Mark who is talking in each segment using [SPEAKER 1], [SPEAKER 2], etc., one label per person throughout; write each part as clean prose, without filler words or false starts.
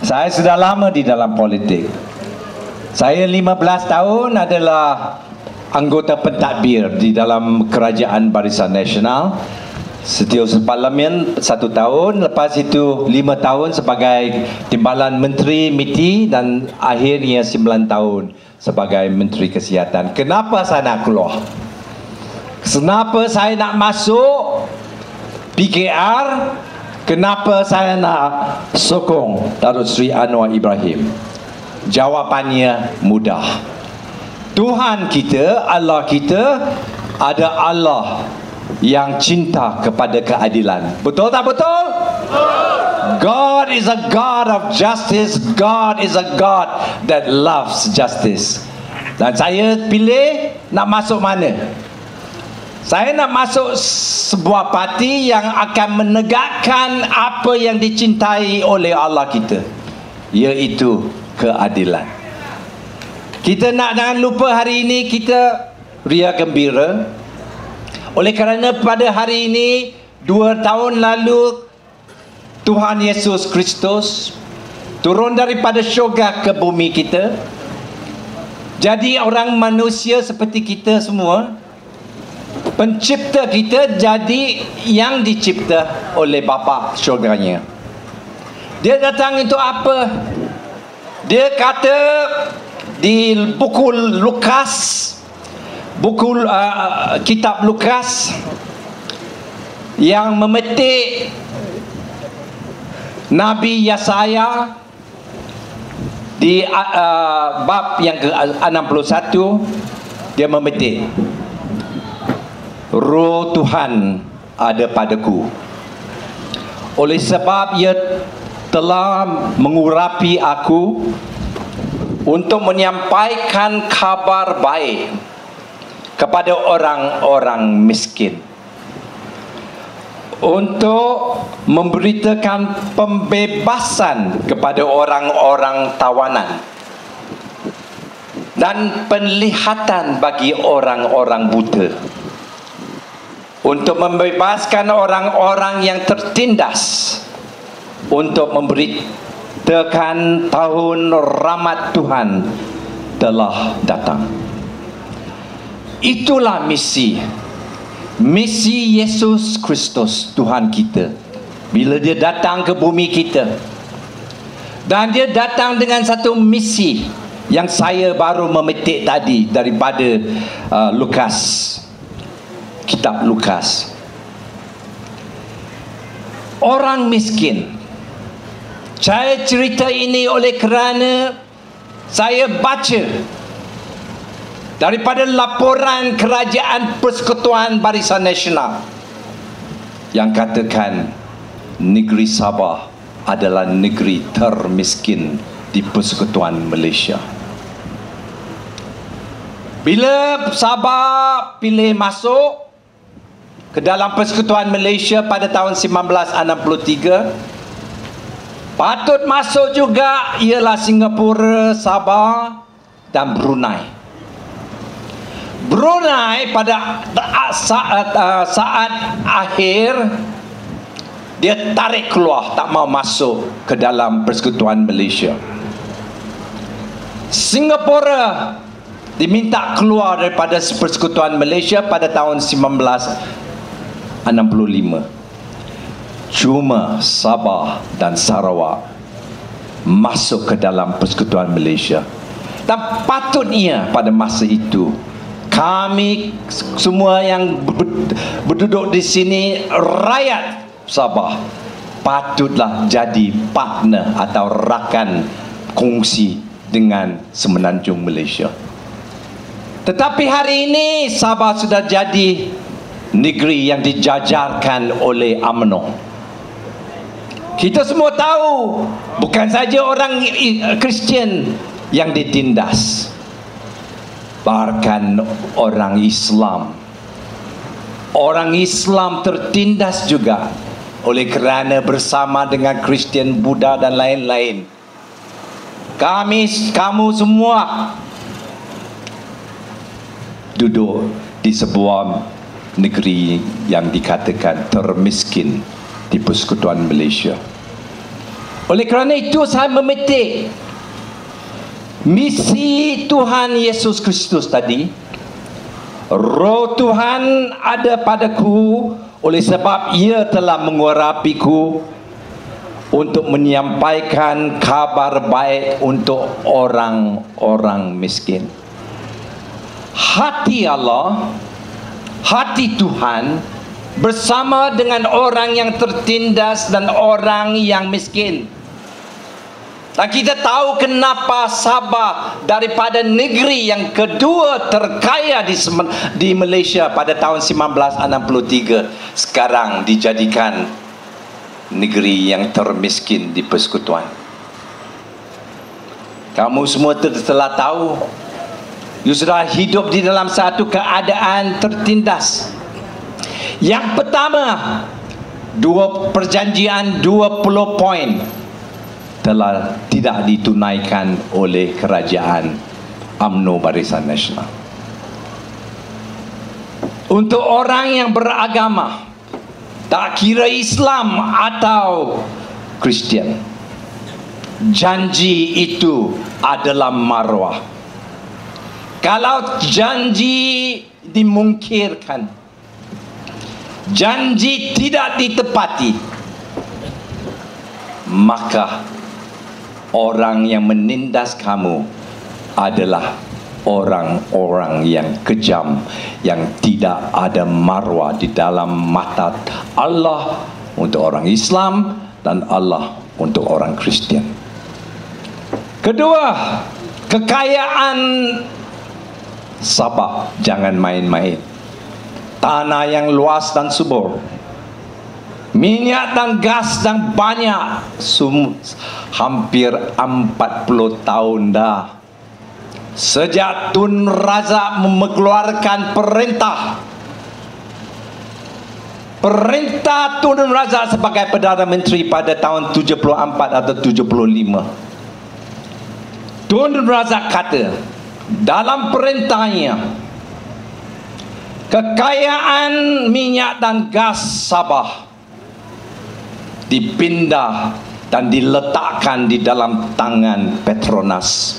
[SPEAKER 1] Saya sudah lama di dalam politik. Saya 15 tahun adalah anggota pentadbir di dalam Kerajaan Barisan Nasional. Setiausaha Parlimen 1 tahun, lepas itu 5 tahun sebagai Timbalan Menteri MITI dan akhirnya 9 tahun sebagai Menteri Kesihatan. Kenapa saya nak keluar? Kenapa saya nak masuk PKR? Kenapa saya nak sokong Datuk Seri Anwar Ibrahim? Jawapannya mudah. Tuhan kita, Allah kita, ada Allah yang cinta kepada keadilan. Betul tak betul? God is a God of justice. God is a God that loves justice. Dan saya pilih nak masuk mana? Saya nak masuk sebuah parti yang akan menegakkan apa yang dicintai oleh Allah kita, iaitu keadilan. Kita nak jangan lupa hari ini kita ria gembira. Oleh kerana pada hari ini 2 tahun lalu Tuhan Yesus Kristus turun daripada syurga ke bumi kita. Jadi orang manusia seperti kita semua, pencipta kita jadi yang dicipta oleh Bapa syurganya. Dia datang untuk apa? Dia kata di buku Lukas, buku kitab Lukas yang memetik Nabi Yesaya di bab yang ke-61, dia memetik, Roh Tuhan ada padaku, oleh sebab ia telah mengurapi aku untuk menyampaikan kabar baik kepada orang-orang miskin, untuk memberitakan pembebasan kepada orang-orang tawanan, dan penglihatan bagi orang-orang buta, untuk membebaskan orang-orang yang tertindas, untuk memberitakan tahun rahmat Tuhan telah datang. Itulah misi Yesus Kristus Tuhan kita bila dia datang ke bumi kita. Dan dia datang dengan satu misi yang saya baru memetik tadi daripada Lukas, kitab Lukas. Orang miskin. Saya cerita ini oleh kerana saya baca daripada laporan Kerajaan Persekutuan Barisan Nasional yang katakan negeri Sabah adalah negeri termiskin di Persekutuan Malaysia. Bila Sabah pilih masuk ke dalam Persekutuan Malaysia pada tahun 1963, patut masuk juga ialah Singapura, Sabah dan Brunei. Brunei pada saat akhir dia tarik keluar, tak mau masuk ke dalam Persekutuan Malaysia. Singapura diminta keluar daripada Persekutuan Malaysia pada tahun 1965. Cuma Sabah dan Sarawak masuk ke dalam Persekutuan Malaysia. Dan patutnya pada masa itu kami semua yang berduduk di sini, rakyat Sabah, patutlah jadi partner atau rakan kongsi dengan Semenanjung Malaysia. Tetapi hari ini Sabah sudah jadi negeri yang dijajarkan oleh UMNO. Kita semua tahu, bukan saja orang Kristian yang ditindas, bahkan orang Islam. Orang Islam tertindas juga oleh kerana bersama dengan Kristian, Buddha dan lain-lain. Kamu semua duduk di sebuah negeri yang dikatakan termiskin di Persekutuan Malaysia. Oleh kerana itu saya memetik misi Tuhan Yesus Kristus tadi. Roh Tuhan ada padaku oleh sebab ia telah mengurapiku untuk menyampaikan kabar baik untuk orang-orang miskin. Hati Allah, hati Tuhan bersama dengan orang yang tertindas dan orang yang miskin. Dan kita tahu kenapa Sabah daripada negeri yang kedua terkaya di Malaysia pada tahun 1963 sekarang dijadikan negeri yang termiskin di persekutuan. Kamu semua telah tahu, you sudah hidup di dalam satu keadaan tertindas. Yang pertama, perjanjian 20 poin telah tidak ditunaikan oleh kerajaan UMNO Barisan Nasional. Untuk orang yang beragama, tak kira Islam atau Kristian, janji itu adalah maruah. Kalau janji dimungkirkan, janji tidak ditepati, maka orang yang menindas kamu adalah orang-orang yang kejam, yang tidak ada maruah di dalam mata Allah untuk orang Islam dan Allah untuk orang Kristian. Kedua, kekayaan Sabah jangan main-main. Tanah yang luas dan subur, minyak dan gas yang banyak, hampir 40 tahun dah. Sejak Tun Razak mengeluarkan perintah Tun Razak sebagai Perdana Menteri pada tahun 74 atau 75. Tun Razak kata dalam perintahnya, kekayaan minyak dan gas Sabah dipindah dan diletakkan di dalam tangan Petronas.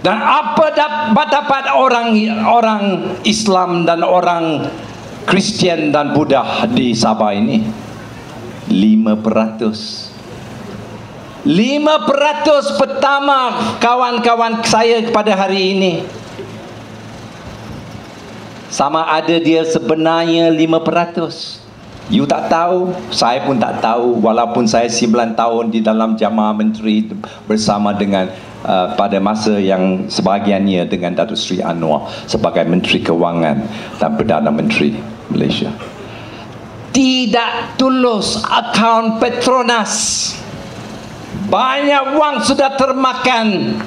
[SPEAKER 1] Dan apa dapat orang Islam dan orang Kristian dan Buddha di Sabah ini? 5%. 5% pertama kawan-kawan saya pada hari ini. Sama ada dia sebenarnya 5%. You tak tahu, saya pun tak tahu, walaupun saya 9 tahun di dalam jamaah menteri bersama dengan pada masa yang sebahagiannya dengan Datuk Seri Anwar sebagai Menteri Kewangan dan Perdana Menteri Malaysia. Tidak tulus akaun Petronas. Banyak wang sudah termakan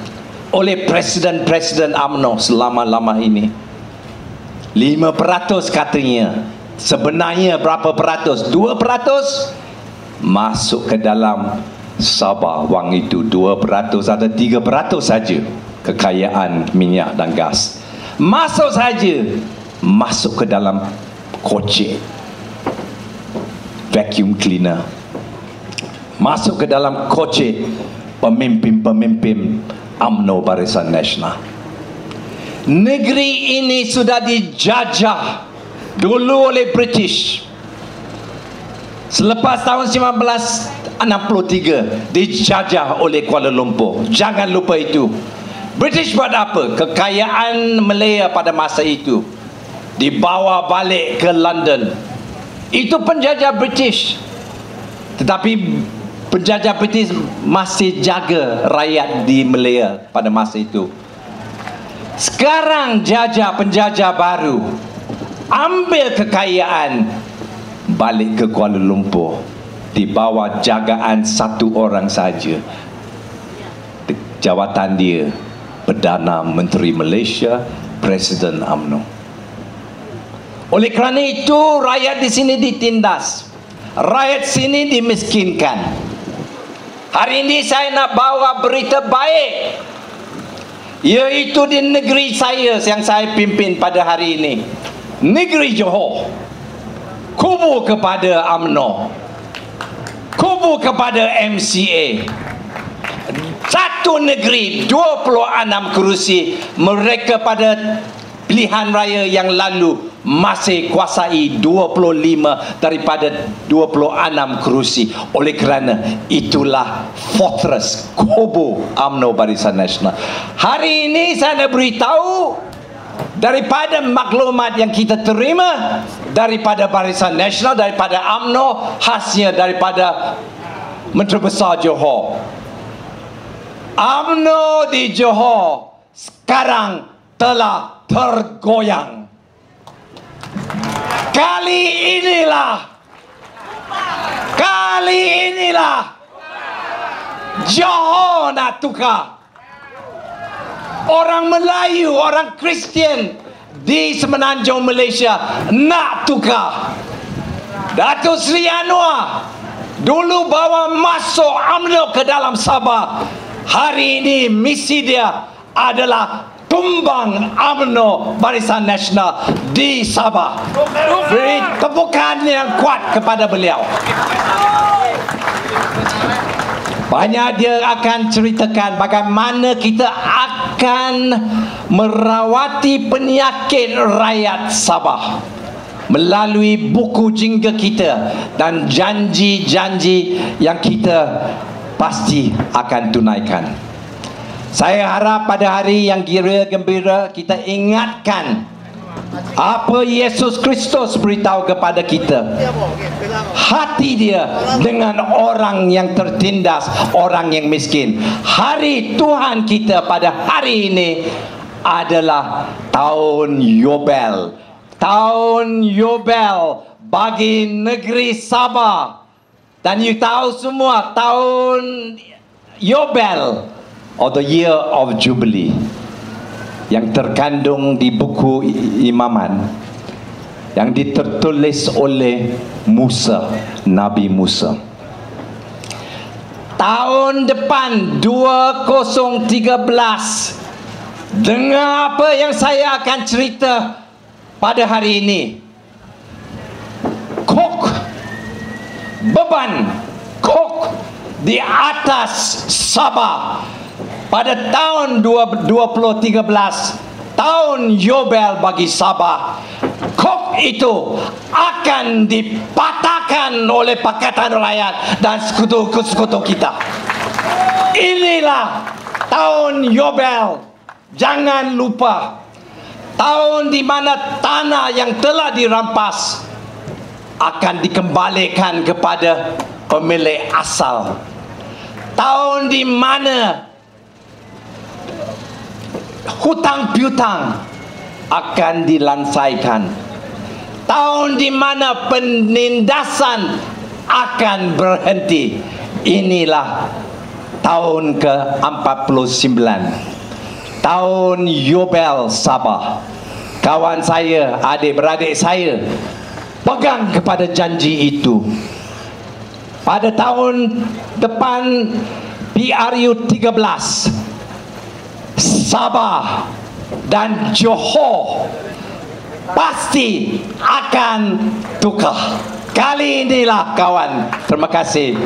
[SPEAKER 1] oleh Presiden-Presiden UMNO selama-lama ini. 5% katanya. Sebenarnya berapa peratus? 2% masuk ke dalam Sabah. Wang itu 2% atau 3% saja kekayaan minyak dan gas. Masuk saja, masuk ke dalam kocek vacuum cleaner, masuk ke dalam kocek pemimpin-pemimpin UMNO Barisan Nasional. Negeri ini sudah dijajah dulu oleh British. Selepas tahun 1963 dijajah oleh Kuala Lumpur. Jangan lupa itu. British buat apa? Kekayaan Malaya pada masa itu dibawa balik ke London. Itu penjajah British. Tetapi penjajah British masih jaga rakyat di Malaya pada masa itu. Sekarang penjajah baru ambil kekayaan balik ke Kuala Lumpur di bawah jagaan satu orang saja. Jawatan dia Perdana Menteri Malaysia, Presiden UMNO. Oleh kerana itu rakyat di sini ditindas, rakyat sini dimiskinkan. Hari ini saya nak bawa berita baik, iaitu di negeri saya yang saya pimpin pada hari ini, negeri Johor, kubu kepada UMNO, kubu kepada MCA. Satu negeri 26 kerusi, mereka pada pilihan raya yang lalu masih kuasai 25 daripada 26 kerusi. Oleh kerana itulah fortress kubu UMNO Barisan Nasional. Hari ini saya nak beritahu daripada maklumat yang kita terima daripada Barisan Nasional, daripada UMNO, khasnya daripada Menteri Besar Johor. UMNO di Johor sekarang telah tergoyang. Kali inilah Johor nak tukar. Orang Melayu, orang Kristian di Semenanjung Malaysia nak tukar. Datuk Seri Anwar dulu bawa masuk UMNO ke dalam Sabah. Hari ini misi dia adalah tumbang UMNO Barisan Nasional di Sabah. Beri tepukan yang kuat kepada beliau. Banyak dia akan ceritakan bagaimana kita akan merawati penyakit rakyat Sabah melalui buku jingga kita dan janji-janji yang kita pasti akan tunaikan. Saya harap pada hari yang gembira kita ingatkan apa Yesus Kristus beritahu kepada kita. Hati dia dengan orang yang tertindas, orang yang miskin. Hari Tuhan kita pada hari ini adalah tahun Yobel. Tahun Yobel bagi negeri Sabah. Dan you tahu semua tahun Yobel, or the year of Jubilee, yang terkandung di buku Imaman, yang ditertulis oleh Musa, Nabi Musa. Tahun depan 2013, dengar apa yang saya akan cerita pada hari ini. Beban kok di atas Sabah pada tahun 2013, tahun Yobel bagi Sabah. Kok itu akan dipatahkan oleh Pakatan Rakyat dan sekutu-sekutu kita. Inilah tahun Yobel. Jangan lupa, tahun di mana tanah yang telah dirampas akan dikembalikan kepada pemilik asal. Tahun di mana hutang piutang akan dilansaikan. Tahun di mana penindasan akan berhenti. Inilah tahun ke-49. Tahun Yobel Sabah. Kawan saya, adik-beradik saya, pegang kepada janji itu. Pada tahun depan PRU 13, Sabah dan Johor pasti akan tukar. Kali inilah kawan. Terima kasih.